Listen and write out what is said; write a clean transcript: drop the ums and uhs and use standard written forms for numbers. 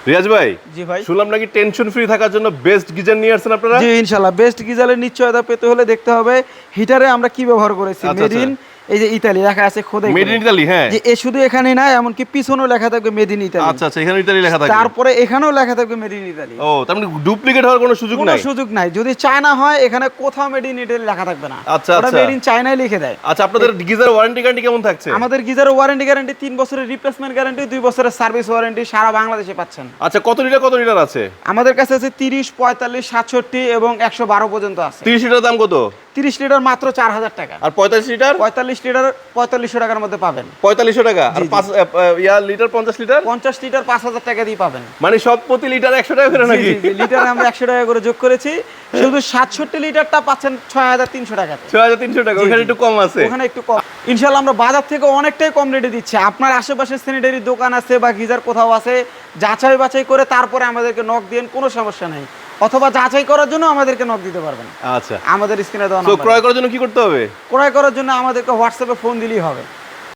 রিয়াজ ভাই, জি ভাই, শুনলাম নাকি টেনশন ফ্রি থাকার জন্য বেস্ট গিজার নিয়ে আসছেন আপনারা? জি ইনশাআল্লাহ বেস্ট গিজারের নিশ্চয়তা পেতে হলে দেখতে হবে হিটারে আমরা কি ব্যবহার করেছি। আচ্ছা, মেড ইন, এই যে ইতালি লেখা আছে খোদাই মেড ইন ইতালি, হ্যাঁ। যে এ শুধু এখানে না, এমনকি পিছনেও লেখা থাকবে মেড ইন ইতালি। আচ্ছা আচ্ছা, এখানে ইতালি লেখা থাকবে। তারপরে এখানেও লেখা থাকবে মেড ইন ইতালি। ও, তার মানে ডুপ্লিকেট হওয়ার কোনো সুযোগ কোনো নাই? সুযোগ নাই। যদি চায়না হয় এখানে কোথাও মেড ইন ইতালি লেখা থাকবে না। আচ্ছা ওটা আচ্ছা। মেড ইন চায়নায় লিখে দেয়। আচ্ছা, আপনাদের গিজার ওয়ারেন্টি গ্যারান্টি কেমন থাকছে? আমাদের গিজারের ওয়ারেন্টি গ্যারান্টি 3 বছরের রিপ্লেসমেন্ট গ্যারান্টি, 2 বছরের সার্ভিস ওয়ারেন্টি সারা বাংলাদেশে পাচ্ছেন। আচ্ছা, কত লিটার আছে? আমাদের কাছে আছে 30, 45, 67 এবং 112 পর্যন্ত আছে। 30 লিটার দাম কত? 30 লিটার মাত্র 4000 টাকা। আর 45 লিটার? 45 লিটার 4500 টাকার মধ্যে পাবেন। 4500 টাকা। আর 5 লিটার 50 লিটার? 50 লিটার 5000 টাকা দিয়ে পাবেন। মানে সব প্রতি লিটার 100 টাকা করে নাকি? লিটারে আমরা 100 টাকা করে যোগ করেছি। শুধু 67 লিটারটা পাচ্ছেন 6300 টাকাতে। 6300 টাকা। ওখানে একটু কম আছে। ওখানে একটু কম। ইনশাআল্লাহ আমরা বাজার থেকে অনেকটাই কম রেটে দিচ্ছি। আপনার আশেপাশে স্যানিটারি দোকান আছে বা গিজার কোথাও আছে, যাচাই বাছাই করে তারপরে আমাদেরকে নক দিন, কোনো সমস্যা নাই। অথবা যাচাই করার জন্য আমাদেরকে নক দিতে পারবেন। আচ্ছা, আমাদের স্ক্রিনে দেওয়া তো নাম্বার। ক্রয় করার জন্য কি করতে হবে? ক্রয় করার জন্য আমাদেরকে হোয়াটসঅ্যাপে ফোন দিলেই হবে।